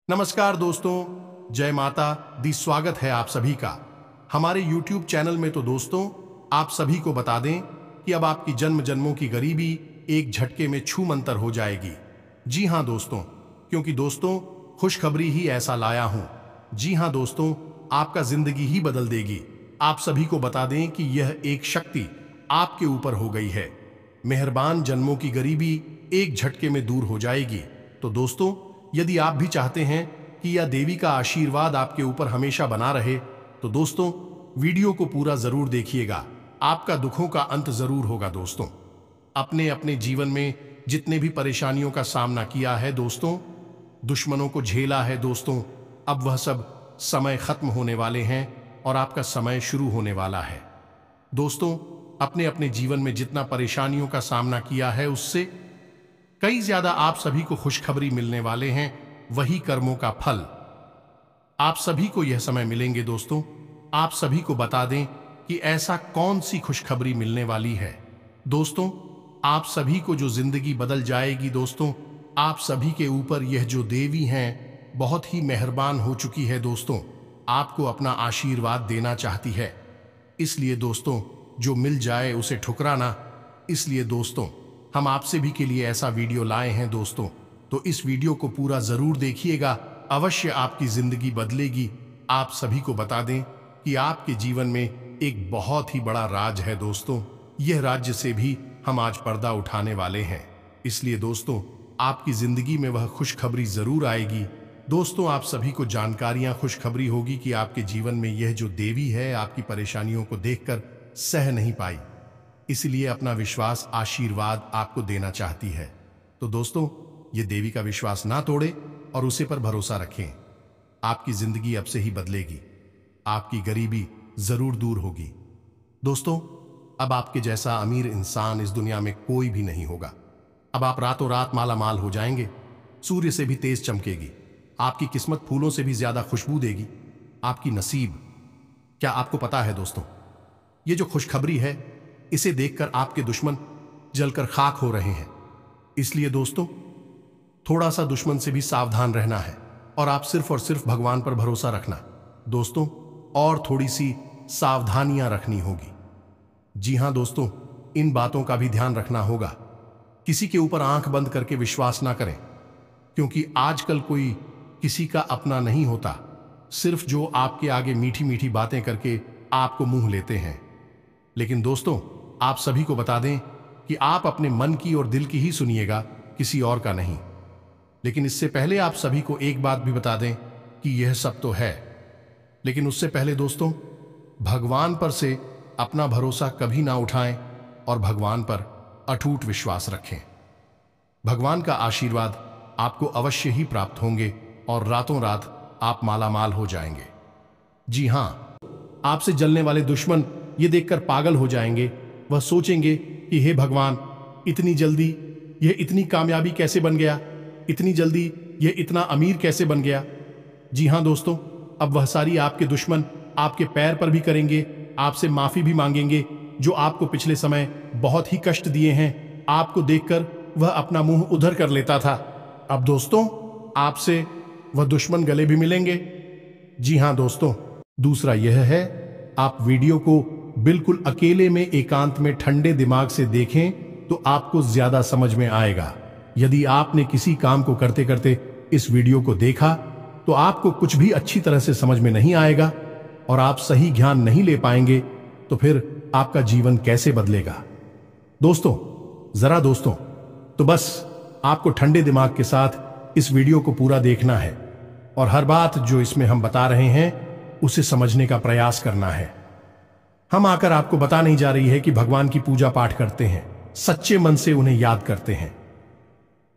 नमस्कार दोस्तों, जय माता दी। स्वागत है आप सभी का हमारे YouTube चैनल में। तो दोस्तों, आप सभी को बता दें कि अब आपकी जन्म जन्मों की गरीबी एक झटके में छू मंतर हो जाएगी। जी हां दोस्तों, क्योंकि दोस्तों खुशखबरी ही ऐसा लाया हूं। जी हां दोस्तों, आपका जिंदगी ही बदल देगी। आप सभी को बता दें कि यह एक शक्ति आपके ऊपर हो गई है। मेहरबान जन्मों की गरीबी एक झटके में दूर हो जाएगी। तो दोस्तों, यदि आप भी चाहते हैं कि यह देवी का आशीर्वाद आपके ऊपर हमेशा बना रहे, तो दोस्तों वीडियो को पूरा जरूर देखिएगा। आपका दुखों का अंत जरूर होगा। दोस्तों, अपने अपने जीवन में जितने भी परेशानियों का सामना किया है दोस्तों, दुश्मनों को झेला है दोस्तों, अब वह सब समय खत्म होने वाले हैं और आपका समय शुरू होने वाला है। दोस्तों, अपने अपने जीवन में जितना परेशानियों का सामना किया है, उससे कई ज्यादा आप सभी को खुशखबरी मिलने वाले हैं। वही कर्मों का फल आप सभी को यह समय मिलेंगे। दोस्तों, आप सभी को बता दें कि ऐसा कौन सी खुशखबरी मिलने वाली है। दोस्तों, आप सभी को जो जिंदगी बदल जाएगी। दोस्तों, आप सभी के ऊपर यह जो देवी हैं बहुत ही मेहरबान हो चुकी है। दोस्तों, आपको अपना आशीर्वाद देना चाहती है। इसलिए दोस्तों, जो मिल जाए उसे ठुकराना। इसलिए दोस्तों, हम आपसे भी के लिए ऐसा वीडियो लाए हैं दोस्तों, तो इस वीडियो को पूरा जरूर देखिएगा। अवश्य आपकी जिंदगी बदलेगी। आप सभी को बता दें कि आपके जीवन में एक बहुत ही बड़ा राज है दोस्तों। यह राज्य से भी हम आज पर्दा उठाने वाले हैं। इसलिए दोस्तों, आपकी जिंदगी में वह खुशखबरी जरूर आएगी। दोस्तों, आप सभी को जानकारियां खुशखबरी होगी कि आपके जीवन में यह जो देवी है आपकी परेशानियों को देखकर सह नहीं पाई, इसलिए अपना विश्वास आशीर्वाद आपको देना चाहती है। तो दोस्तों, ये देवी का विश्वास ना तोड़े और उसे पर भरोसा रखें। आपकी जिंदगी अब से ही बदलेगी। आपकी गरीबी जरूर दूर होगी। दोस्तों, अब आपके जैसा अमीर इंसान इस दुनिया में कोई भी नहीं होगा। अब आप रातों रात माला माल हो जाएंगे। सूर्य से भी तेज चमकेगी। आपकी किस्मत फूलों से भी ज्यादा खुशबू देगी। आपकी नसीब, क्या आपको पता है दोस्तों, ये जो खुशखबरी है इसे देखकर आपके दुश्मन जलकर खाक हो रहे हैं। इसलिए दोस्तों, थोड़ा सा दुश्मन से भी सावधान रहना है और आप सिर्फ और सिर्फ भगवान पर भरोसा रखना। दोस्तों, और थोड़ी सी सावधानियां रखनी होगी। जी हां दोस्तों, इन बातों का भी ध्यान रखना होगा। किसी के ऊपर आंख बंद करके विश्वास ना करें, क्योंकि आजकल कोई किसी का अपना नहीं होता। सिर्फ जो आपके आगे मीठी मीठी बातें करके आपको मुंह लेते हैं। लेकिन दोस्तों, आप सभी को बता दें कि आप अपने मन की और दिल की ही सुनिएगा, किसी और का नहीं। लेकिन इससे पहले आप सभी को एक बात भी बता दें कि यह सब तो है, लेकिन उससे पहले दोस्तों, भगवान पर से अपना भरोसा कभी ना उठाएं और भगवान पर अटूट विश्वास रखें। भगवान का आशीर्वाद आपको अवश्य ही प्राप्त होंगे और रातों रात आप मालामाल हो जाएंगे। जी हां, आपसे जलने वाले दुश्मन ये देखकर पागल हो जाएंगे। वह सोचेंगे कि हे भगवान, इतनी जल्दी यह इतनी कामयाबी कैसे बन गया, इतनी जल्दी यह इतना अमीर कैसे बन गया। जी हां दोस्तों, अब वह सारी आपके दुश्मन आपके पैर पर भी करेंगे, आपसे माफी भी मांगेंगे, जो आपको पिछले समय बहुत ही कष्ट दिए हैं। आपको देखकर वह अपना मुंह उधर कर लेता था। अब दोस्तों, आपसे वह दुश्मन गले भी मिलेंगे। जी हां दोस्तों, दूसरा यह है, आप वीडियो को बिल्कुल अकेले में एकांत में ठंडे दिमाग से देखें तो आपको ज्यादा समझ में आएगा। यदि आपने किसी काम को करते करते इस वीडियो को देखा तो आपको कुछ भी अच्छी तरह से समझ में नहीं आएगा और आप सही ज्ञान नहीं ले पाएंगे, तो फिर आपका जीवन कैसे बदलेगा। दोस्तों, तो बस आपको ठंडे दिमाग के साथ इस वीडियो को पूरा देखना है और हर बात जो इसमें हम बता रहे हैं उसे समझने का प्रयास करना है। हम आकर आपको बता नहीं जा रही है कि भगवान की पूजा पाठ करते हैं, सच्चे मन से उन्हें याद करते हैं,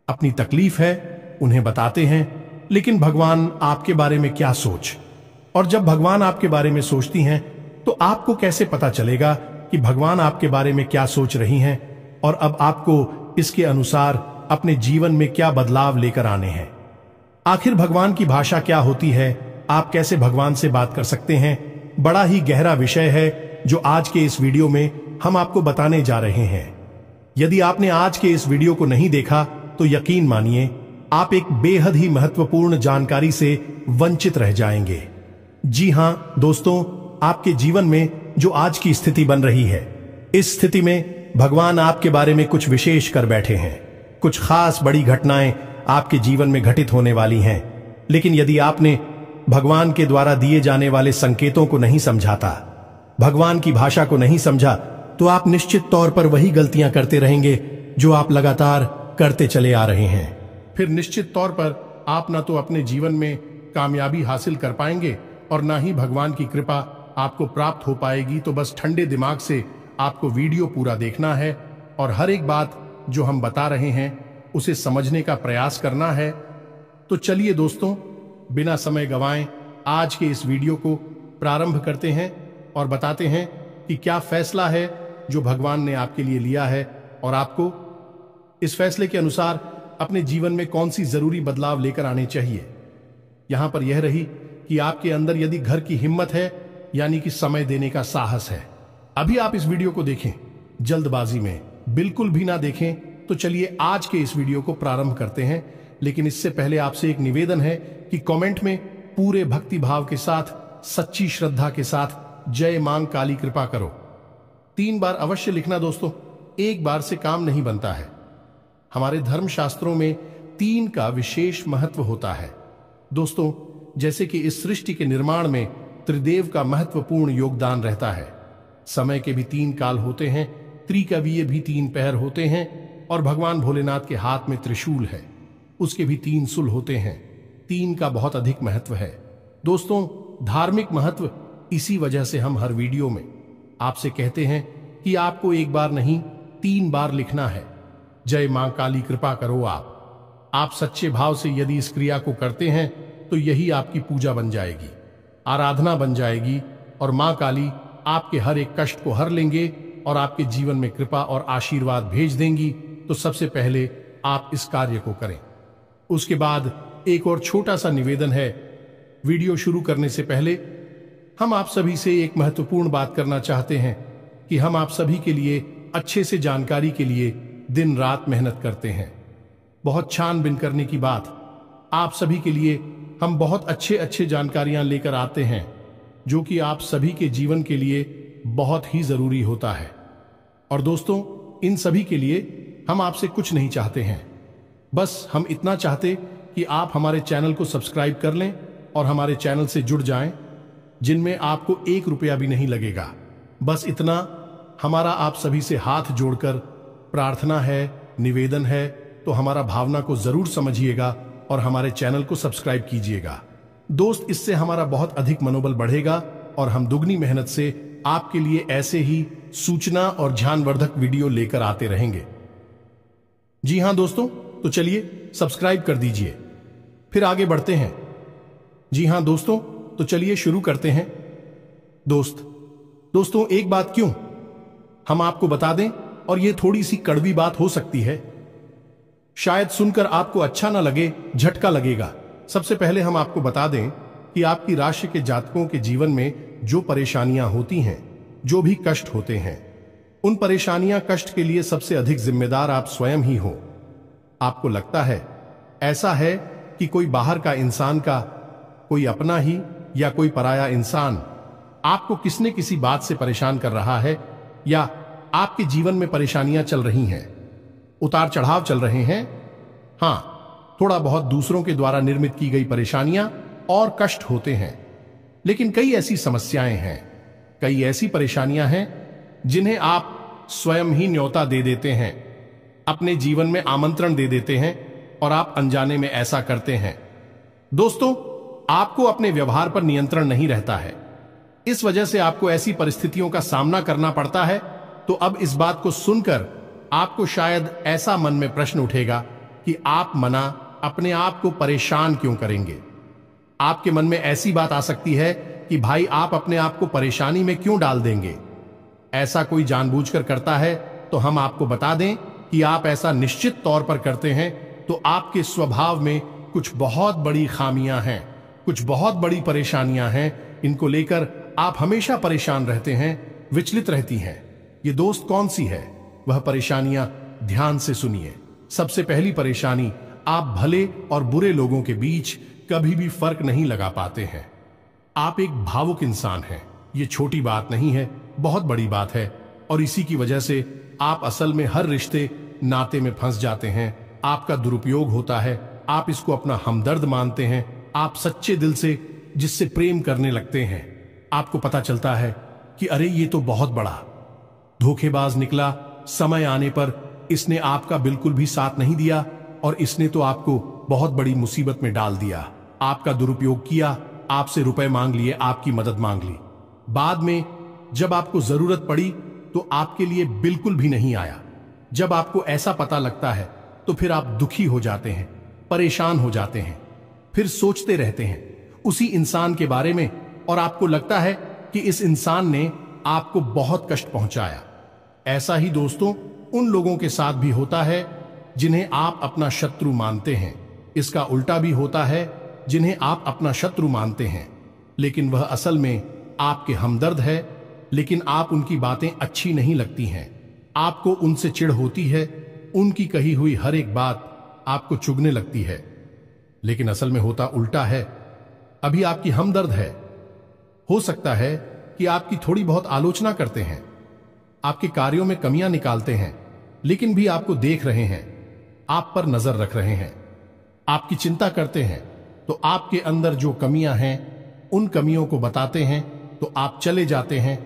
अपनी तकलीफ है उन्हें बताते हैं, लेकिन भगवान आपके बारे में क्या सोच, और जब भगवान आपके बारे में सोचती हैं तो आपको कैसे पता चलेगा कि भगवान आपके बारे में क्या सोच रही हैं और अब आपको इसके अनुसार अपने जीवन में क्या बदलाव लेकर आने हैं। आखिर भगवान की भाषा क्या होती है, आप कैसे भगवान से बात कर सकते हैं, बड़ा ही गहरा विषय है जो आज के इस वीडियो में हम आपको बताने जा रहे हैं। यदि आपने आज के इस वीडियो को नहीं देखा तो यकीन मानिए आप एक बेहद ही महत्वपूर्ण जानकारी से वंचित रह जाएंगे। जी हां दोस्तों, आपके जीवन में जो आज की स्थिति बन रही है, इस स्थिति में भगवान आपके बारे में कुछ विशेष कर बैठे हैं। कुछ खास बड़ी घटनाएं आपके जीवन में घटित होने वाली हैं। लेकिन यदि आपने भगवान के द्वारा दिए जाने वाले संकेतों को नहीं समझाता, भगवान की भाषा को नहीं समझा, तो आप निश्चित तौर पर वही गलतियां करते रहेंगे जो आप लगातार करते चले आ रहे हैं। फिर निश्चित तौर पर आप ना तो अपने जीवन में कामयाबी हासिल कर पाएंगे और ना ही भगवान की कृपा आपको प्राप्त हो पाएगी। तो बस ठंडे दिमाग से आपको वीडियो पूरा देखना है और हर एक बात जो हम बता रहे हैं उसे समझने का प्रयास करना है। तो चलिए दोस्तों, बिना समय गंवाए आज के इस वीडियो को प्रारंभ करते हैं और बताते हैं कि क्या फैसला है जो भगवान ने आपके लिए लिया है और आपको इस फैसले के अनुसार अपने जीवन में कौन सी जरूरी बदलाव लेकर आने चाहिए। यहां पर यह रही कि आपके अंदर यदि घर की हिम्मत है, यानी कि समय देने का साहस है। अभी आप इस वीडियो को देखें, जल्दबाजी में बिल्कुल भी ना देखें। तो चलिए आज के इस वीडियो को प्रारंभ करते हैं। लेकिन इससे पहले आपसे एक निवेदन है कि कमेंट में पूरे भक्ति भाव के साथ, सच्ची श्रद्धा के साथ जय मां काली कृपा करो 3 बार अवश्य लिखना दोस्तों। एक बार से काम नहीं बनता है। हमारे धर्म शास्त्रों में 3 का विशेष महत्व होता है दोस्तों। जैसे कि इस सृष्टि के निर्माण में त्रिदेव का महत्वपूर्ण योगदान रहता है। समय के भी 3 काल होते हैं, त्रिकवीय भी 3 पहर होते हैं और भगवान भोलेनाथ के हाथ में त्रिशूल है, उसके भी 3 सुल होते हैं। 3 का बहुत अधिक महत्व है दोस्तों। धार्मिक महत्व, इसी वजह से हम हर वीडियो में आपसे कहते हैं कि आपको एक बार नहीं 3 बार लिखना है, जय मां काली कृपा करो। आप सच्चे भाव से यदि इस क्रिया को करते हैं तो यही आपकी पूजा बन जाएगी, आराधना बन जाएगी और मां काली आपके हर एक कष्ट को हर लेंगे और आपके जीवन में कृपा और आशीर्वाद भेज देंगी। तो सबसे पहले आप इस कार्य को करें। उसके बाद एक और छोटा सा निवेदन है। वीडियो शुरू करने से पहले हम आप सभी से एक महत्वपूर्ण बात करना चाहते हैं कि हम आप सभी के लिए अच्छे से जानकारी के लिए दिन रात मेहनत करते हैं। बहुत छानबीन करने की बात, आप सभी के लिए हम बहुत अच्छे जानकारियां लेकर आते हैं जो कि आप सभी के जीवन के लिए बहुत ही जरूरी होता है। और दोस्तों, इन सभी के लिए हम आपसे कुछ नहीं चाहते हैं, बस हम इतना चाहते कि आप हमारे चैनल को सब्सक्राइब कर लें और हमारे चैनल से जुड़ जाएं, जिनमें आपको 1 रुपया भी नहीं लगेगा। बस इतना हमारा आप सभी से हाथ जोड़कर प्रार्थना है, निवेदन है। तो हमारा भावना को जरूर समझिएगा और हमारे चैनल को सब्सक्राइब कीजिएगा दोस्त। इससे हमारा बहुत अधिक मनोबल बढ़ेगा और हम दुगनी मेहनत से आपके लिए ऐसे ही सूचना और ज्ञानवर्धक वीडियो लेकर आते रहेंगे। जी हां दोस्तों, तो चलिए सब्सक्राइब कर दीजिए, फिर आगे बढ़ते हैं। जी हां दोस्तों, तो चलिए शुरू करते हैं। दोस्तों एक बात क्यों हम आपको बता दें, और यह थोड़ी सी कड़वी बात हो सकती है, शायद सुनकर आपको अच्छा ना लगे, झटका लगेगा। सबसे पहले हम आपको बता दें कि आपकी राशि के जातकों के जीवन में जो परेशानियां होती हैं, जो भी कष्ट होते हैं, उन परेशानियां कष्ट के लिए सबसे अधिक जिम्मेदार आप स्वयं ही हो। आपको लगता है ऐसा है कि कोई बाहर का इंसान का, कोई अपना ही या कोई पराया इंसान आपको किसने किसी बात से परेशान कर रहा है, या आपके जीवन में परेशानियां चल रही हैं, उतार चढ़ाव चल रहे हैं। हां, थोड़ा बहुत दूसरों के द्वारा निर्मित की गई परेशानियां और कष्ट होते हैं। लेकिन कई ऐसी समस्याएं हैं, कई ऐसी परेशानियां हैं जिन्हें आप स्वयं ही न्योता दे देते हैं, अपने जीवन में आमंत्रण दे देते हैं और आप अनजाने में ऐसा करते हैं। दोस्तों, आपको अपने व्यवहार पर नियंत्रण नहीं रहता है, इस वजह से आपको ऐसी परिस्थितियों का सामना करना पड़ता है। तो अब इस बात को सुनकर आपको शायद ऐसा मन में प्रश्न उठेगा कि आप मना अपने आप को परेशान क्यों करेंगे। आपके मन में ऐसी बात आ सकती है कि भाई आप अपने आप को परेशानी में क्यों डाल देंगे। ऐसा कोई जानबूझकर करता है तो हम आपको बता दें कि आप ऐसा निश्चित तौर पर करते हैं तो आपके स्वभाव में कुछ बहुत बड़ी खामियां हैं, कुछ बहुत बड़ी परेशानियां हैं। इनको लेकर आप हमेशा परेशान रहते हैं, विचलित रहती हैं। ये दोस्त कौन सी है वह परेशानियां, ध्यान से सुनिए। सबसे पहली परेशानी आप भले और बुरे लोगों के बीच कभी भी फर्क नहीं लगा पाते हैं। आप एक भावुक इंसान हैं। ये छोटी बात नहीं है, बहुत बड़ी बात है। और इसी की वजह से आप असल में हर रिश्ते नाते में फंस जाते हैं। आपका दुरुपयोग होता है, आप इसको अपना हमदर्द मानते हैं। आप सच्चे दिल से जिससे प्रेम करने लगते हैं, आपको पता चलता है कि अरे ये तो बहुत बड़ा धोखेबाज निकला। समय आने पर इसने आपका बिल्कुल भी साथ नहीं दिया और इसने तो आपको बहुत बड़ी मुसीबत में डाल दिया। आपका दुरुपयोग किया, आपसे रुपए मांग लिए, आपकी मदद मांग ली। बाद में जब आपको जरूरत पड़ी तो आपके लिए बिल्कुल भी नहीं आया। जब आपको ऐसा पता लगता है तो फिर आप दुखी हो जाते हैं, परेशान हो जाते हैं, फिर सोचते रहते हैं उसी इंसान के बारे में और आपको लगता है कि इस इंसान ने आपको बहुत कष्ट पहुंचाया। ऐसा ही दोस्तों उन लोगों के साथ भी होता है जिन्हें आप अपना शत्रु मानते हैं। इसका उल्टा भी होता है, जिन्हें आप अपना शत्रु मानते हैं लेकिन वह असल में आपके हमदर्द है, लेकिन आप उनकी बातें अच्छी नहीं लगती हैं। आपको उनसे चिढ़ होती है, उनकी कही हुई हर एक बात आपको चुभने लगती है, लेकिन असल में होता उल्टा है। अभी आपकी हमदर्द है। हो सकता है कि आपकी थोड़ी बहुत आलोचना करते हैं, आपके कार्यों में कमियां निकालते हैं, लेकिन भी आपको देख रहे हैं, आप पर नजर रख रहे हैं, आपकी चिंता करते हैं। तो आपके अंदर जो कमियां हैं उन कमियों को बताते हैं तो आप चले जाते हैं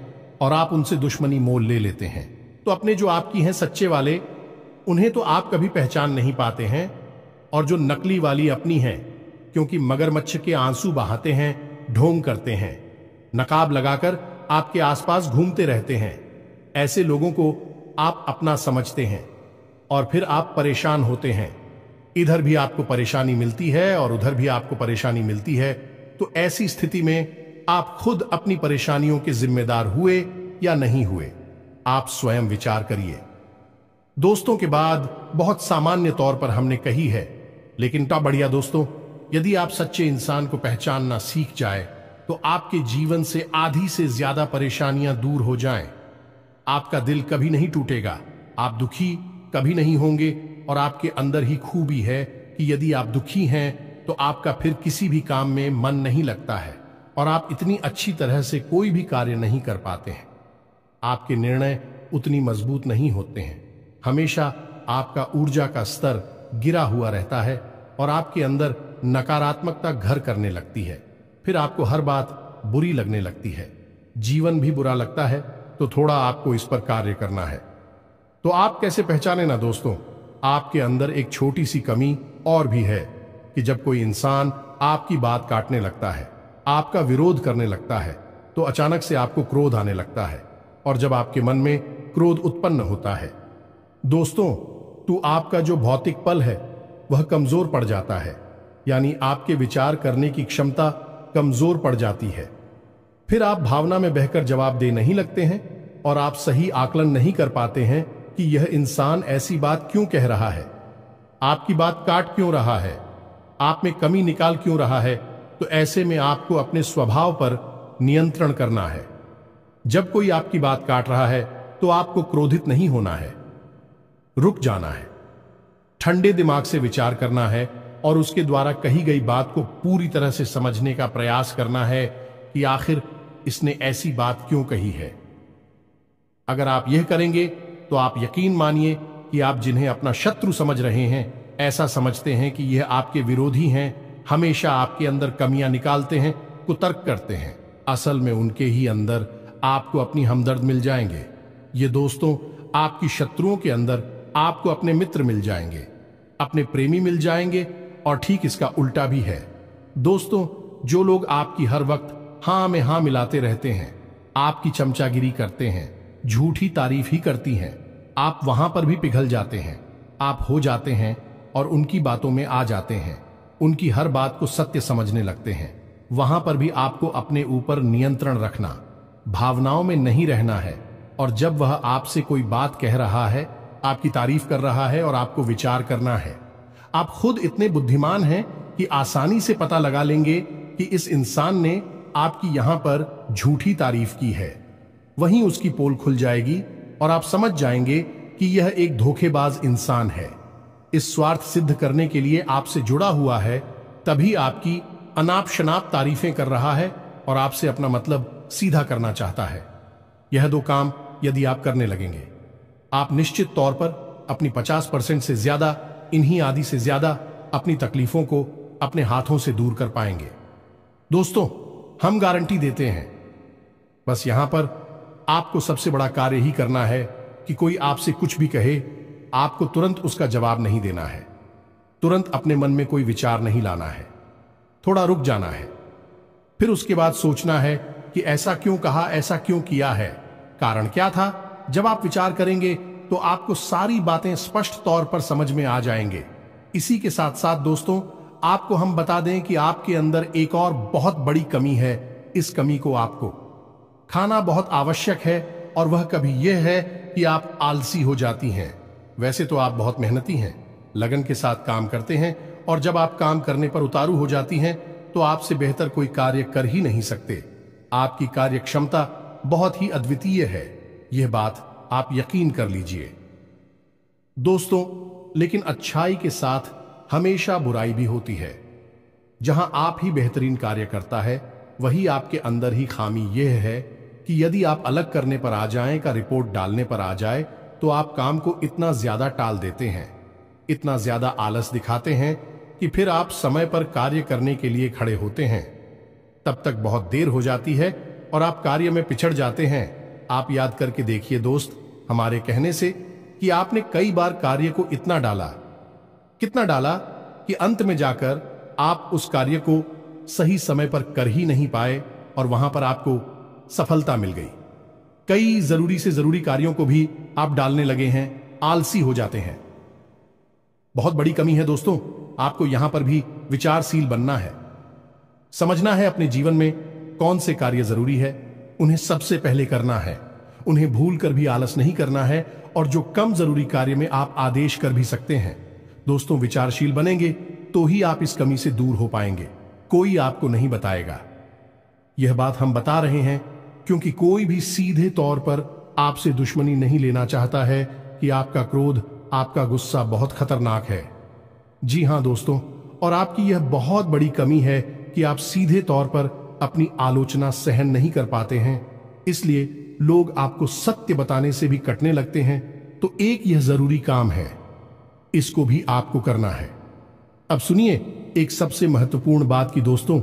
और आप उनसे दुश्मनी मोल ले लेते हैं। तो अपने जो आपकी हैं सच्चे वाले, उन्हें तो आप कभी पहचान नहीं पाते हैं, और जो नकली वाली अपनी हैं, क्योंकि मगरमच्छ के आंसू बहाते हैं, ढोंग करते हैं, नकाब लगाकर आपके आसपास घूमते रहते हैं, ऐसे लोगों को आप अपना समझते हैं और फिर आप परेशान होते हैं। इधर भी आपको परेशानी मिलती है और उधर भी आपको परेशानी मिलती है। तो ऐसी स्थिति में आप खुद अपनी परेशानियों के जिम्मेदार हुए या नहीं हुए, आप स्वयं विचार करिए। दोस्तों के बाद बहुत सामान्य तौर पर हमने कही है, लेकिन ता बढ़िया दोस्तों, यदि आप सच्चे इंसान को पहचानना सीख जाए तो आपके जीवन से आधी से ज्यादा परेशानियां दूर हो जाएं। आपका दिल कभी नहीं टूटेगा, आप दुखी कभी नहीं होंगे, और आपके अंदर ही खूबी है कि यदि आप दुखी हैं तो आपका फिर किसी भी काम में मन नहीं लगता है और आप इतनी अच्छी तरह से कोई भी कार्य नहीं कर पाते हैं। आपके निर्णय उतनी मजबूत नहीं होते हैं, हमेशा आपका ऊर्जा का स्तर गिरा हुआ रहता है और आपके अंदर नकारात्मकता घर करने लगती है। फिर आपको हर बात बुरी लगने लगती है, जीवन भी बुरा लगता है। तो थोड़ा आपको इस पर कार्य करना है। तो आप कैसे पहचाने ना दोस्तों, आपके अंदर एक छोटी सी कमी और भी है कि जब कोई इंसान आपकी बात काटने लगता है, आपका विरोध करने लगता है, तो अचानक से आपको क्रोध आने लगता है, और जब आपके मन में क्रोध उत्पन्न होता है दोस्तों, तो आपका जो भौतिक पल है वह कमजोर पड़ जाता है, यानी आपके विचार करने की क्षमता कमजोर पड़ जाती है। फिर आप भावना में बहकर जवाब दे नहीं लगते हैं और आप सही आकलन नहीं कर पाते हैं कि यह इंसान ऐसी बात क्यों कह रहा है, आपकी बात काट क्यों रहा है, आप में कमी निकाल क्यों रहा है। तो ऐसे में आपको अपने स्वभाव पर नियंत्रण करना है। जब कोई आपकी बात काट रहा है तो आपको क्रोधित नहीं होना है, रुक जाना है, ठंडे दिमाग से विचार करना है और उसके द्वारा कही गई बात को पूरी तरह से समझने का प्रयास करना है कि आखिर इसने ऐसी बात क्यों कही है। अगर आप यह करेंगे तो आप यकीन मानिए कि आप जिन्हें अपना शत्रु समझ रहे हैं, ऐसा समझते हैं कि यह आपके विरोधी हैं, हमेशा आपके अंदर कमियां निकालते हैं, कुतर्क करते हैं, असल में उनके ही अंदर आपको अपनी हमदर्द मिल जाएंगे। ये दोस्तों, आपकी शत्रुओं के अंदर आपको अपने मित्र मिल जाएंगे, अपने प्रेमी मिल जाएंगे, और ठीक इसका उल्टा भी है। दोस्तों, जो लोग आपकी हर वक्त हां में हां मिलाते रहते हैं, आपकी चमचागिरी करते हैं, झूठी तारीफ ही करती हैं, आप वहां पर भी पिघल जाते हैं, आप हो जाते हैं और उनकी बातों में आ जाते हैं, उनकी हर बात को सत्य समझने लगते हैं। वहां पर भी आपको अपने ऊपर नियंत्रण रखना, भावनाओं में नहीं रहना है। और जब वह आपसे कोई बात कह रहा है, आपकी तारीफ कर रहा है और आपको विचार करना है, आप खुद इतने बुद्धिमान हैं कि आसानी से पता लगा लेंगे कि इस इंसान ने आपकी यहां पर झूठी तारीफ की है। वहीं उसकी पोल खुल जाएगी और आप समझ जाएंगे कि यह एक धोखेबाज इंसान है। इस स्वार्थ सिद्ध करने के लिए आपसे जुड़ा हुआ है, तभी आपकी अनाप शनाप तारीफें कर रहा है और आपसे अपना मतलब सीधा करना चाहता है। यह दो काम यदि आप करने लगेंगे, आप निश्चित तौर पर अपनी 50% से ज्यादा, इन्हीं आदि से ज्यादा अपनी तकलीफों को अपने हाथों से दूर कर पाएंगे। दोस्तों, हम गारंटी देते हैं। बस यहां पर आपको सबसे बड़ा कार्य ही करना है कि कोई आपसे कुछ भी कहे, आपको तुरंत उसका जवाब नहीं देना है, तुरंत अपने मन में कोई विचार नहीं लाना है, थोड़ा रुक जाना है, फिर उसके बाद सोचना है कि ऐसा क्यों कहा, ऐसा क्यों किया है, कारण क्या था। जब आप विचार करेंगे तो आपको सारी बातें स्पष्ट तौर पर समझ में आ जाएंगे। इसी के साथ साथ दोस्तों, आपको हम बता दें कि आपके अंदर एक और बहुत बड़ी कमी है। इस कमी को आपको खाना बहुत आवश्यक है, और वह कभी यह है कि आप आलसी हो जाती हैं। वैसे तो आप बहुत मेहनती हैं, लगन के साथ काम करते हैं, और जब आप काम करने पर उतारू हो जाती हैं तो आपसे बेहतर कोई कार्य कर ही नहीं सकते। आपकी कार्य क्षमता बहुत ही अद्वितीय है, यह बात आप यकीन कर लीजिए दोस्तों। लेकिन अच्छाई के साथ हमेशा बुराई भी होती है। जहां आप ही बेहतरीन कार्य करता है, वही आपके अंदर ही खामी यह है कि यदि आप अलग करने पर आ जाएं, का रिपोर्ट डालने पर आ जाए, तो आप काम को इतना ज्यादा टाल देते हैं, इतना ज्यादा आलस दिखाते हैं कि फिर आप समय पर कार्य करने के लिए खड़े होते हैं, तब तक बहुत देर हो जाती है और आप कार्य में पिछड़ जाते हैं। आप याद करके देखिए दोस्त, हमारे कहने से कि आपने कई बार कार्य को इतना डाला, कितना डाला कि अंत में जाकर आप उस कार्य को सही समय पर कर ही नहीं पाए और वहां पर आपको सफलता मिल गई। कई जरूरी से जरूरी कार्यों को भी आप डालने लगे हैं, आलसी हो जाते हैं। बहुत बड़ी कमी है दोस्तों। आपको यहां पर भी विचारशील बनना है, समझना है अपने जीवन में कौन से कार्य जरूरी है, उन्हें सबसे पहले करना है, उन्हें भूल कर भी आलस नहीं करना है, और जो कम जरूरी कार्य में आप आदेश कर भी सकते हैं। दोस्तों, विचारशील बनेंगे तो ही आप इस कमी से दूर हो पाएंगे, कोई आपको नहीं बताएगा। यह बात हम बता रहे हैं क्योंकि कोई भी सीधे तौर पर आपसे दुश्मनी नहीं लेना चाहता है कि आपका क्रोध, आपका गुस्सा बहुत खतरनाक है। जी हां दोस्तों, और आपकी यह बहुत बड़ी कमी है कि आप सीधे तौर पर अपनी आलोचना सहन नहीं कर पाते हैं, इसलिए लोग आपको सत्य बताने से भी कटने लगते हैं। तो एक यह जरूरी काम है, इसको भी आपको करना है। अब सुनिए एक सबसे महत्वपूर्ण बात की दोस्तों,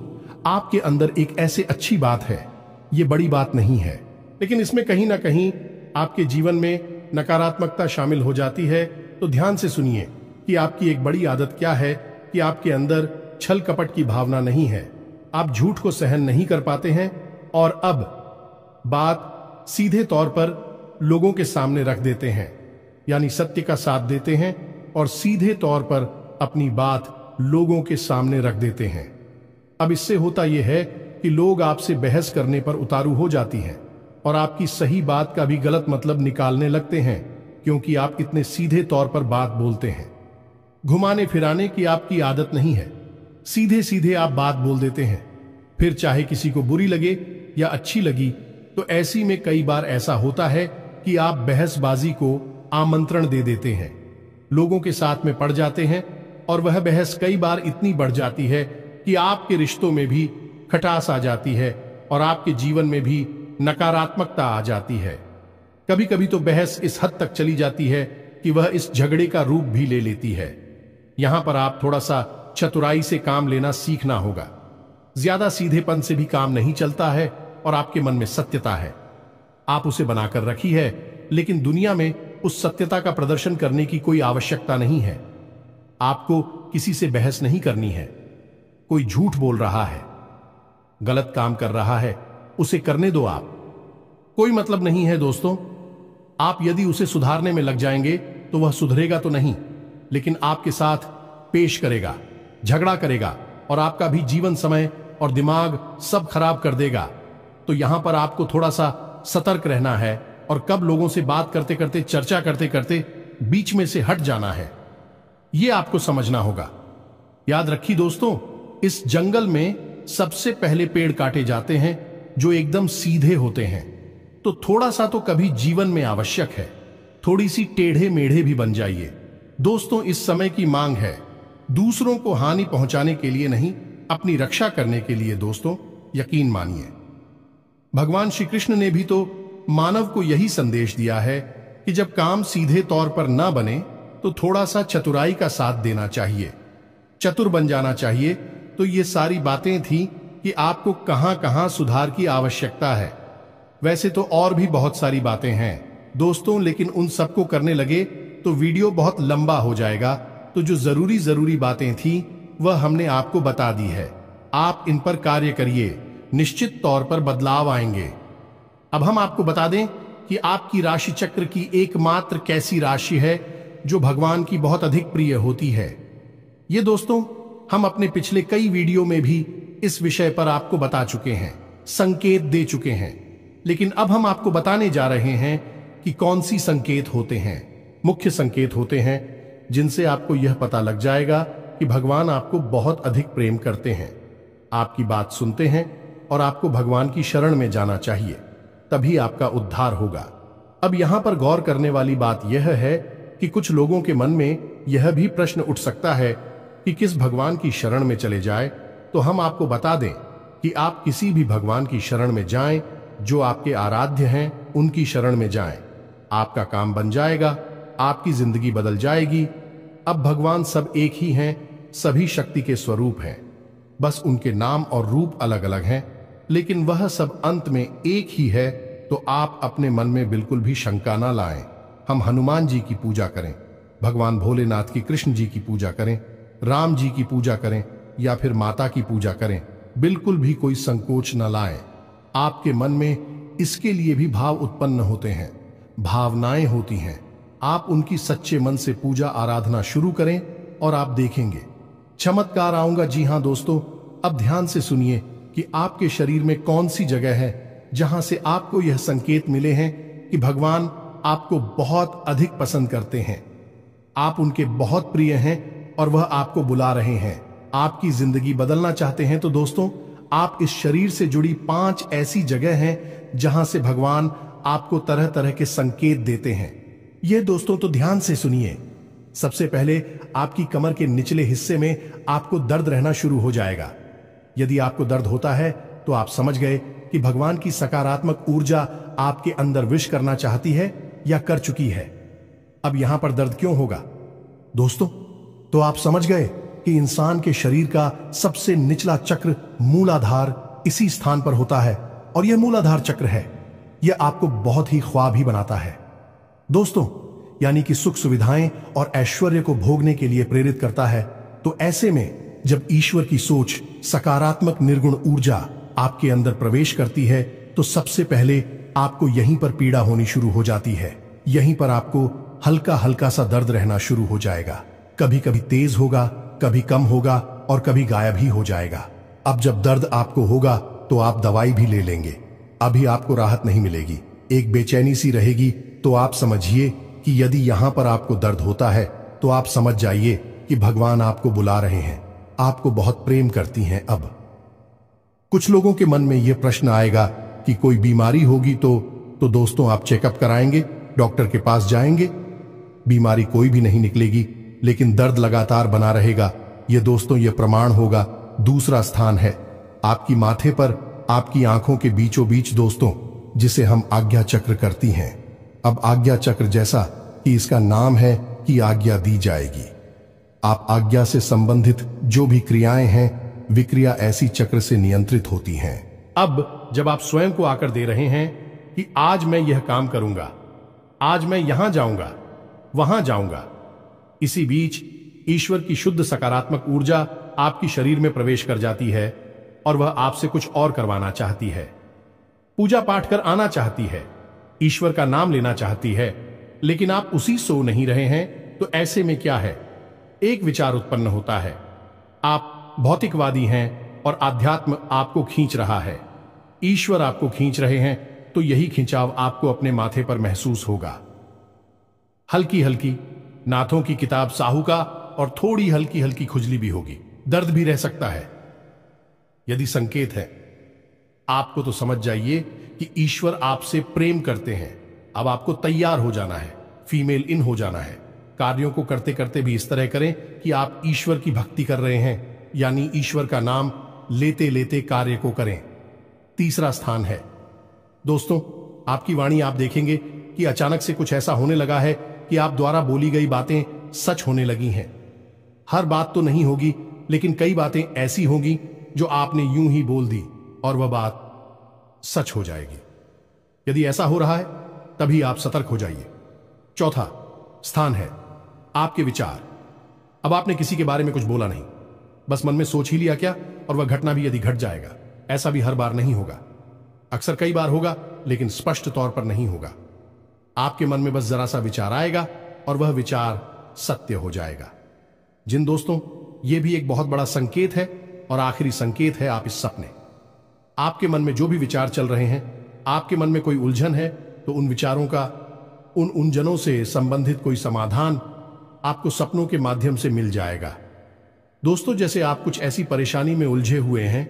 आपके अंदर एक ऐसे अच्छी बात है, यह बड़ी बात नहीं है, लेकिन इसमें कहीं ना कहीं आपके जीवन में नकारात्मकता शामिल हो जाती है। तो ध्यान से सुनिए कि आपकी एक बड़ी आदत क्या है कि आपके अंदर छल कपट की भावना नहीं है, आप झूठ को सहन नहीं कर पाते हैं, और अब बात सीधे तौर पर लोगों के सामने रख देते हैं, यानी सत्य का साथ देते हैं और सीधे तौर पर अपनी बात लोगों के सामने रख देते हैं। अब इससे होता यह है कि लोग आपसे बहस करने पर उतारू हो जाती हैं और आपकी सही बात का भी गलत मतलब निकालने लगते हैं, क्योंकि आप इतने सीधे तौर पर बात बोलते हैं। घुमाने फिराने की आपकी आदत नहीं है, सीधे सीधे आप बात बोल देते हैं, फिर चाहे किसी को बुरी लगे या अच्छी लगी। तो ऐसी में कई बार ऐसा होता है कि आप बहसबाजी को आमंत्रण दे देते हैं, लोगों के साथ में पड़ जाते हैं, और वह बहस कई बार इतनी बढ़ जाती है कि आपके रिश्तों में भी खटास आ जाती है और आपके जीवन में भी नकारात्मकता आ जाती है। कभी कभी तो बहस इस हद तक चली जाती है कि वह इस झगड़े का रूप भी ले लेती है। यहां पर आप थोड़ा सा चतुराई से काम लेना सीखना होगा। ज्यादा सीधेपन से भी काम नहीं चलता है, और आपके मन में सत्यता है, आप उसे बनाकर रखी है, लेकिन दुनिया में उस सत्यता का प्रदर्शन करने की कोई आवश्यकता नहीं है। आपको किसी से बहस नहीं करनी है। कोई झूठ बोल रहा है, गलत काम कर रहा है, उसे करने दो आप, कोई मतलब नहीं है दोस्तों। आप यदि उसे सुधारने में लग जाएंगे तो वह सुधरेगा तो नहीं, लेकिन आपके साथ पेश करेगा, झगड़ा करेगा, और आपका भी जीवन समय और दिमाग सब खराब कर देगा। तो यहां पर आपको थोड़ा सा सतर्क रहना है, और कब लोगों से बात करते करते, चर्चा करते करते बीच में से हट जाना है, यह आपको समझना होगा। याद रखिए दोस्तों, इस जंगल में सबसे पहले पेड़ काटे जाते हैं जो एकदम सीधे होते हैं। तो थोड़ा सा तो कभी जीवन में आवश्यक है, थोड़ी सी टेढ़े मेढ़े भी बन जाइए। दोस्तों, इस समय की मांग है दूसरों को हानि पहुंचाने के लिए नहीं, अपनी रक्षा करने के लिए। दोस्तों, यकीन मानिए, भगवान श्री कृष्ण ने भी तो मानव को यही संदेश दिया है कि जब काम सीधे तौर पर ना बने तो थोड़ा सा चतुराई का साथ देना चाहिए, चतुर बन जाना चाहिए। तो ये सारी बातें थी कि आपको कहां कहां सुधार की आवश्यकता है। वैसे तो और भी बहुत सारी बातें हैं दोस्तों, लेकिन उन सबको करने लगे तो वीडियो बहुत लंबा हो जाएगा। तो जो जरूरी बातें थी वह हमने आपको बता दी है। आप इन पर कार्य करिए, निश्चित तौर पर बदलाव आएंगे। अब हम आपको बता दें कि आपकी राशि चक्र की एकमात्र कैसी राशि है जो भगवान की बहुत अधिक प्रिय होती है। ये दोस्तों, हम अपने पिछले कई वीडियो में भी इस विषय पर आपको बता चुके हैं, संकेत दे चुके हैं। लेकिन अब हम आपको बताने जा रहे हैं कि कौन सी संकेत होते हैं, मुख्य संकेत होते हैं, जिनसे आपको यह पता लग जाएगा कि भगवान आपको बहुत अधिक प्रेम करते हैं, आपकी बात सुनते हैं और आपको भगवान की शरण में जाना चाहिए, तभी आपका उद्धार होगा। अब यहां पर गौर करने वाली बात यह है कि कुछ लोगों के मन में यह भी प्रश्न उठ सकता है कि किस भगवान की शरण में चले जाए। तो हम आपको बता दें कि आप किसी भी भगवान की शरण में जाएं, जो आपके आराध्य हैं उनकी शरण में जाएं। आपका काम बन जाएगा, आपकी जिंदगी बदल जाएगी। अब भगवान सब एक ही हैं, सभी शक्ति के स्वरूप हैं, बस उनके नाम और रूप अलग अलग हैं, लेकिन वह सब अंत में एक ही है। तो आप अपने मन में बिल्कुल भी शंका ना लाएं। हम हनुमान जी की पूजा करें, भगवान भोलेनाथ की, कृष्ण जी की पूजा करें, राम जी की पूजा करें या फिर माता की पूजा करें, बिल्कुल भी कोई संकोच न लाएं। आपके मन में इसके लिए भी भाव उत्पन्न होते हैं, भावनाएं होती हैं। आप उनकी सच्चे मन से पूजा आराधना शुरू करें और आप देखेंगे चमत्कार आऊंगा। जी हां दोस्तों, अब ध्यान से सुनिए कि आपके शरीर में कौन सी जगह है जहां से आपको यह संकेत मिले हैं कि भगवान आपको बहुत अधिक पसंद करते हैं, आप उनके बहुत प्रिय हैं और वह आपको बुला रहे हैं। आपकी जिंदगी बदलना चाहते हैं तो दोस्तों, आप इस शरीर से जुड़ी 5 ऐसी जगह हैं जहां से भगवान आपको तरह तरह के संकेत देते हैं। ये दोस्तों तो ध्यान से सुनिए। सबसे पहले आपकी कमर के निचले हिस्से में आपको दर्द रहना शुरू हो जाएगा। यदि आपको दर्द होता है तो आप समझ गए कि भगवान की सकारात्मक ऊर्जा आपके अंदर विश करना चाहती है या कर चुकी है। अब यहां पर दर्द क्यों होगा दोस्तों? तो आप समझ गए कि इंसान के शरीर का सबसे निचला चक्र मूलाधार इसी स्थान पर होता है और यह मूलाधार चक्र है, यह आपको बहुत ही ख्वाब बनाता है दोस्तों, यानी कि सुख सुविधाएं और ऐश्वर्य को भोगने के लिए प्रेरित करता है। तो ऐसे में जब ईश्वर की सोच, सकारात्मक निर्गुण ऊर्जा आपके अंदर प्रवेश करती है तो सबसे पहले आपको यहीं पर पीड़ा होनी शुरू हो जाती है। यहीं पर आपको हल्का हल्का सा दर्द रहना शुरू हो जाएगा, कभी कभी तेज होगा, कभी कम होगा और कभी गायब ही हो जाएगा। अब जब दर्द आपको होगा तो आप दवाई भी ले लेंगे, अभी आपको राहत नहीं मिलेगी, एक बेचैनी सी रहेगी। तो आप समझिए कि यदि यहां पर आपको दर्द होता है तो आप समझ जाइए कि भगवान आपको बुला रहे हैं, आपको बहुत प्रेम करती हैं। अब कुछ लोगों के मन में यह प्रश्न आएगा कि कोई बीमारी होगी तो दोस्तों आप चेकअप कराएंगे, डॉक्टर के पास जाएंगे, बीमारी कोई भी नहीं निकलेगी, लेकिन दर्द लगातार बना रहेगा। यह दोस्तों यह प्रमाण होगा। दूसरा स्थान है आपकी माथे पर, आपकी आंखों के बीचों बीच दोस्तों, जिसे हम आज्ञा चक्र करती हैं। अब आज्ञा चक्र जैसा कि इसका नाम है कि आज्ञा दी जाएगी। आप आज्ञा से संबंधित जो भी क्रियाएं हैं, विक्रिया ऐसी चक्र से नियंत्रित होती हैं। अब जब आप स्वयं को आकर दे रहे हैं कि आज मैं यह काम करूंगा, आज मैं यहां जाऊंगा, वहां जाऊंगा, इसी बीच ईश्वर की शुद्ध सकारात्मक ऊर्जा आपकी शरीर में प्रवेश कर जाती है और वह आपसे कुछ और करवाना चाहती है, पूजा पाठ कर आना चाहती है, ईश्वर का नाम लेना चाहती है, लेकिन आप उसी सो नहीं रहे हैं। तो ऐसे में क्या है, एक विचार उत्पन्न होता है, आप भौतिकवादी हैं और आध्यात्म आपको खींच रहा है, ईश्वर आपको खींच रहे हैं, तो यही खिंचाव आपको अपने माथे पर महसूस होगा। हल्की हल्की नाथों की किताब साहू का और थोड़ी हल्की हल्की खुजली भी होगी, दर्द भी रह सकता है। यदि संकेत है आपको तो समझ जाइए कि ईश्वर आपसे प्रेम करते हैं। अब आपको तैयार हो जाना है, फीमेल इन हो जाना है, कार्यों को करते करते भी इस तरह करें कि आप ईश्वर की भक्ति कर रहे हैं, यानी ईश्वर का नाम लेते लेते कार्य को करें। तीसरा स्थान है दोस्तों, आपकी वाणी आप देखेंगे कि अचानक से कुछ ऐसा होने लगा है कि आप द्वारा बोली गई बातें सच होने लगी हैं। हर बात तो नहीं होगी, लेकिन कई बातें ऐसी होंगी जो आपने यूं ही बोल दी और वह बात सच हो जाएगी। यदि ऐसा हो रहा है तभी आप सतर्क हो जाइए। चौथा स्थान है आपके विचार। अब आपने किसी के बारे में कुछ बोला नहीं, बस मन में सोच ही लिया क्या, और वह घटना भी यदि घट जाएगा। ऐसा भी हर बार नहीं होगा, अक्सर कई बार होगा, लेकिन स्पष्ट तौर पर नहीं होगा। आपके मन में बस जरा सा विचार आएगा और वह विचार सत्य हो जाएगा। जिन दोस्तों, यह भी एक बहुत बड़ा संकेत है और आखिरी संकेत है आप इस सपने। आपके मन में जो भी विचार चल रहे हैं, आपके मन में कोई उलझन है, तो उन विचारों का, उन उलझनों से संबंधित कोई समाधान आपको सपनों के माध्यम से मिल जाएगा। दोस्तों, जैसे आप कुछ ऐसी परेशानी में उलझे हुए हैं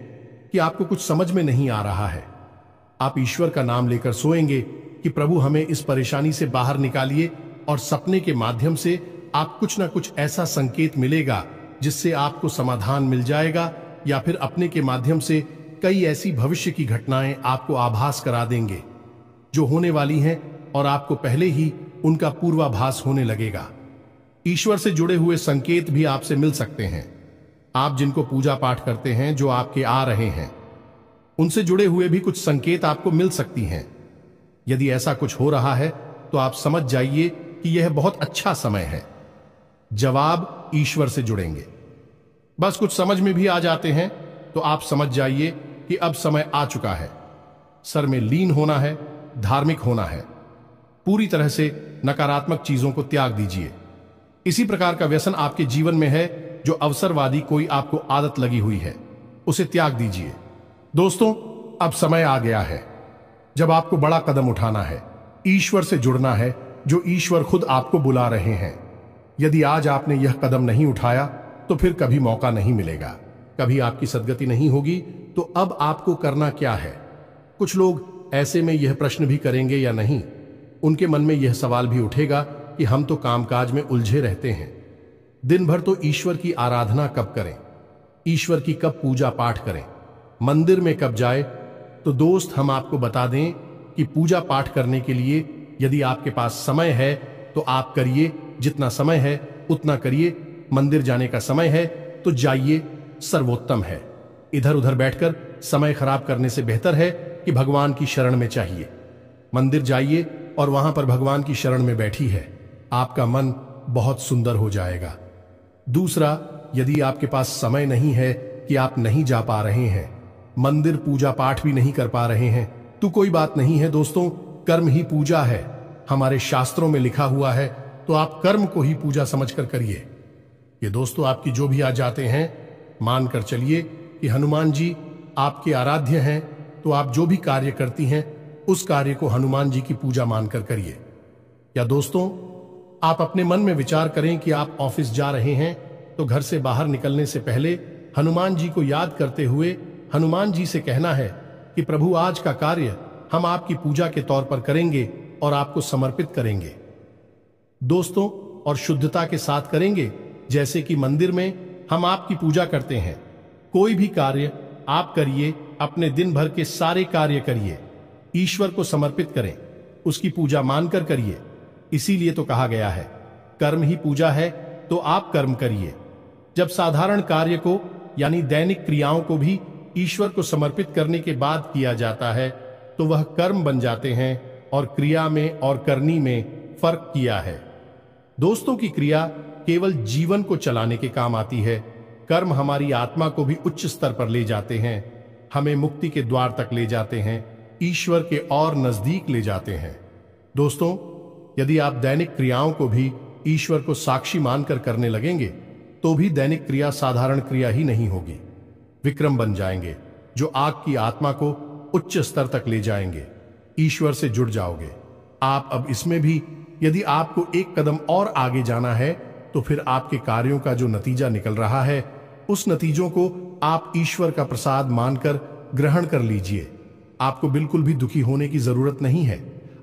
कि आपको कुछ समझ में नहीं आ रहा है, आप ईश्वर का नाम लेकर सोएंगे कि प्रभु हमें इस परेशानी से बाहर निकालिए, और सपने के माध्यम से आप कुछ ना कुछ ऐसा संकेत मिलेगा जिससे आपको समाधान मिल जाएगा, या फिर अपने के माध्यम से कई ऐसी भविष्य की घटनाएं आपको आभास करा देंगे जो होने वाली हैं, और आपको पहले ही उनका पूर्वाभास होने लगेगा। ईश्वर से जुड़े हुए संकेत भी आपसे मिल सकते हैं। आप जिनको पूजा पाठ करते हैं, जो आपके आ रहे हैं, उनसे जुड़े हुए भी कुछ संकेत आपको मिल सकती हैं। यदि ऐसा कुछ हो रहा है तो आप समझ जाइए कि यह बहुत अच्छा समय है। जवाब ईश्वर से जुड़ेंगे। बस कुछ समझ में भी आ जाते हैं तो आप समझ जाइए कि अब समय आ चुका है। सर में लीन होना है, धार्मिक होना है। पूरी तरह से नकारात्मक चीजों को त्याग दीजिए। इसी प्रकार का व्यसन आपके जीवन में है जो अवसरवादी कोई आपको आदत लगी हुई है, उसे त्याग दीजिए। दोस्तों, अब समय आ गया है जब आपको बड़ा कदम उठाना है, ईश्वर से जुड़ना है, जो ईश्वर खुद आपको बुला रहे हैं। यदि आज आपने यह कदम नहीं उठाया तो फिर कभी मौका नहीं मिलेगा, कभी आपकी सद्गति नहीं होगी। तो अब आपको करना क्या है? कुछ लोग ऐसे में यह प्रश्न भी करेंगे या नहीं, उनके मन में यह सवाल भी उठेगा कि हम तो कामकाज में उलझे रहते हैं, दिन भर तो ईश्वर की आराधना कब करें, ईश्वर की कब पूजा पाठ करें, मंदिर में कब जाए। तो दोस्त, हम आपको बता दें कि पूजा पाठ करने के लिए यदि आपके पास समय है तो आप करिए, जितना समय है उतना करिए। मंदिर जाने का समय है तो जाइए, सर्वोत्तम है। इधर उधर बैठकर समय खराब करने से बेहतर है कि भगवान की शरण में चाहिए। मंदिर जाइए और वहां पर भगवान की शरण में बैठी है, आपका मन बहुत सुंदर हो जाएगा। दूसरा, यदि आपके पास समय नहीं है कि आप नहीं जा पा रहे हैं, मंदिर पूजा पाठ भी नहीं कर पा रहे हैं, तो कोई बात नहीं है दोस्तों, कर्म ही पूजा है। हमारे शास्त्रों में लिखा हुआ है, तो आप कर्म को ही पूजा समझकर करिए। ये दोस्तों, आपकी जो भी आ जाते हैं, मानकर चलिए कि हनुमान जी आपके आराध्य हैं, तो आप जो भी कार्य करती हैं उस कार्य को हनुमान जी की पूजा मानकर करिए। या दोस्तों, आप अपने मन में विचार करें कि आप ऑफिस जा रहे हैं, तो घर से बाहर निकलने से पहले हनुमान जी को याद करते हुए हनुमान जी से कहना है कि प्रभु, आज का कार्य हम आपकी पूजा के तौर पर करेंगे और आपको समर्पित करेंगे दोस्तों, और शुद्धता के साथ करेंगे, जैसे कि मंदिर में हम आपकी पूजा करते हैं। कोई भी कार्य आप करिए, अपने दिन भर के सारे कार्य करिए, ईश्वर को समर्पित करें, उसकी पूजा मानकर करिए। इसीलिए तो कहा गया है, कर्म ही पूजा है, तो आप कर्म करिए। जब साधारण कार्य को यानी दैनिक क्रियाओं को भी ईश्वर को समर्पित करने के बाद किया जाता है, तो वह कर्म बन जाते हैं, और क्रिया में और करनी में फर्क किया है। दोस्तों, की क्रिया केवल जीवन को चलाने के काम आती है, कर्म हमारी आत्मा को भी उच्च स्तर पर ले जाते हैं, हमें मुक्ति के द्वार तक ले जाते हैं, ईश्वर के और नजदीक ले जाते हैं। दोस्तों, यदि आप दैनिक क्रियाओं को भी ईश्वर को साक्षी मानकर करने लगेंगे, तो भी दैनिक क्रिया साधारण क्रिया ही नहीं होगी, विक्रम बन जाएंगे, जो आग की आत्मा को उच्च स्तर तक ले जाएंगे। ईश्वर से जुड़ जाओगे आप। अब इसमें भी यदि आपको एक कदम और आगे जाना है, तो फिर आपके कार्यों का जो नतीजा निकल रहा है, उस नतीजों को आप ईश्वर का प्रसाद मानकर ग्रहण कर लीजिए। आपको बिल्कुल भी दुखी होने की जरूरत नहीं है।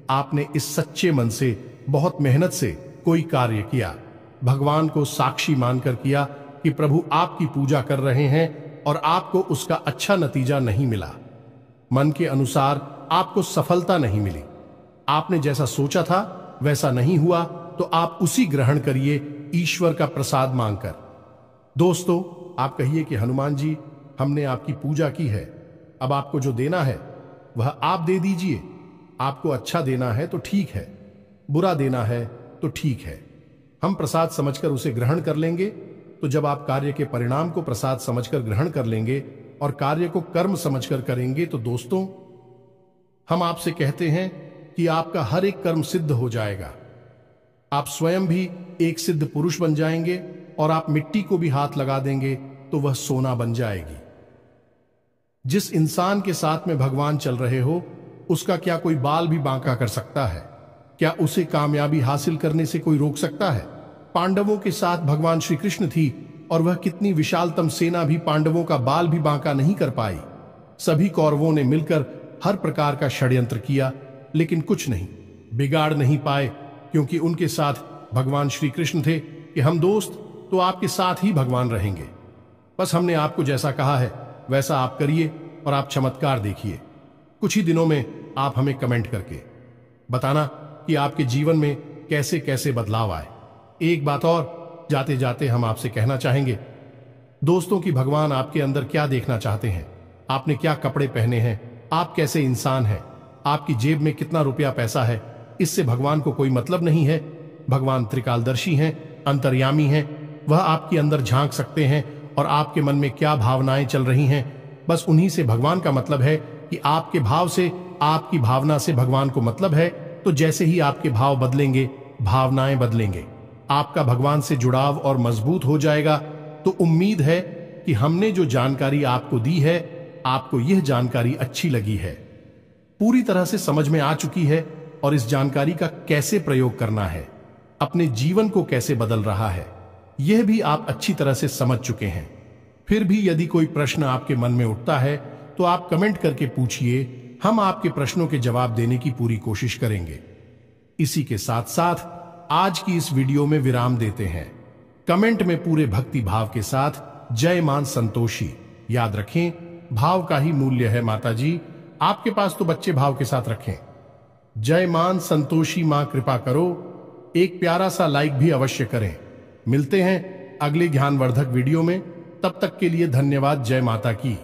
आपने इस सच्चे मन से, बहुत मेहनत से कोई कार्य किया, भगवान को साक्षी मानकर किया कि प्रभु आपकी पूजा कर रहे हैं और आपको उसका अच्छा नतीजा नहीं मिला, मन के अनुसार आपको सफलता नहीं मिली, आपने जैसा सोचा था वैसा नहीं हुआ, तो आप उसी ग्रहण करिए ईश्वर का प्रसाद मांगकर। दोस्तों, आप कहिए कि हनुमान जी, हमने आपकी पूजा की है, अब आपको जो देना है वह आप दे दीजिए। आपको अच्छा देना है तो ठीक है, बुरा देना है तो ठीक है, हम प्रसाद समझकर उसे ग्रहण कर लेंगे। तो जब आप कार्य के परिणाम को प्रसाद समझकर ग्रहण कर लेंगे और कार्य को कर्म समझकर करेंगे, तो दोस्तों, हम आपसे कहते हैं कि आपका हर एक कर्म सिद्ध हो जाएगा। आप स्वयं भी एक सिद्ध पुरुष बन जाएंगे और आप मिट्टी को भी हाथ लगा देंगे तो वह सोना बन जाएगी। जिस इंसान के साथ में भगवान चल रहे हो, उसका क्या कोई बाल भी बांका कर सकता है? क्या उसे कामयाबी हासिल करने से कोई रोक सकता है? पांडवों के साथ भगवान श्री कृष्ण थी और वह कितनी विशालतम सेना भी पांडवों का बाल भी बांका नहीं कर पाई। सभी कौरवों ने मिलकर हर प्रकार का षड्यंत्र किया, लेकिन कुछ नहीं बिगाड़ नहीं पाए, क्योंकि उनके साथ भगवान श्री कृष्ण थे कि हम दोस्त तो आपके साथ ही भगवान रहेंगे। बस हमने आपको जैसा कहा है वैसा आप करिए और आप चमत्कार देखिए। कुछ ही दिनों में आप हमें कमेंट करके बताना कि आपके जीवन में कैसे कैसे बदलाव आए। एक बात और जाते जाते हम आपसे कहना चाहेंगे दोस्तों कि भगवान आपके अंदर क्या देखना चाहते हैं, आपने क्या कपड़े पहने हैं, आप कैसे इंसान हैं, आपकी जेब में कितना रुपया पैसा है, इससे भगवान को कोई मतलब नहीं है। भगवान त्रिकालदर्शी हैं, अंतर्यामी हैं, वह आपके अंदर झांक सकते हैं और आपके मन में क्या भावनाएं चल रही हैं, बस उन्हीं से भगवान का मतलब है कि आपके भाव से, आपकी भावना से भगवान को मतलब है। तो जैसे ही आपके भाव बदलेंगे, भावनाएं बदलेंगे, आपका भगवान से जुड़ाव और मजबूत हो जाएगा। तो उम्मीद है कि हमने जो जानकारी आपको दी है, आपको यह जानकारी अच्छी लगी है, पूरी तरह से समझ में आ चुकी है और इस जानकारी का कैसे प्रयोग करना है, अपने जीवन को कैसे बदल रहा है, यह भी आप अच्छी तरह से समझ चुके हैं। फिर भी यदि कोई प्रश्न आपके मन में उठता है तो आप कमेंट करके पूछिए, हम आपके प्रश्नों के जवाब देने की पूरी कोशिश करेंगे। इसी के साथ साथ आज की इस वीडियो में विराम देते हैं। कमेंट में पूरे भक्ति भाव के साथ जय मां संतोषी याद रखें, भाव का ही मूल्य है माता जी, आपके पास तो बच्चे भाव के साथ रखें। जय मां संतोषी मां कृपा करो, एक प्यारा सा लाइक भी अवश्य करें। मिलते हैं अगले ज्ञानवर्धक वीडियो में, तब तक के लिए धन्यवाद। जय माता की।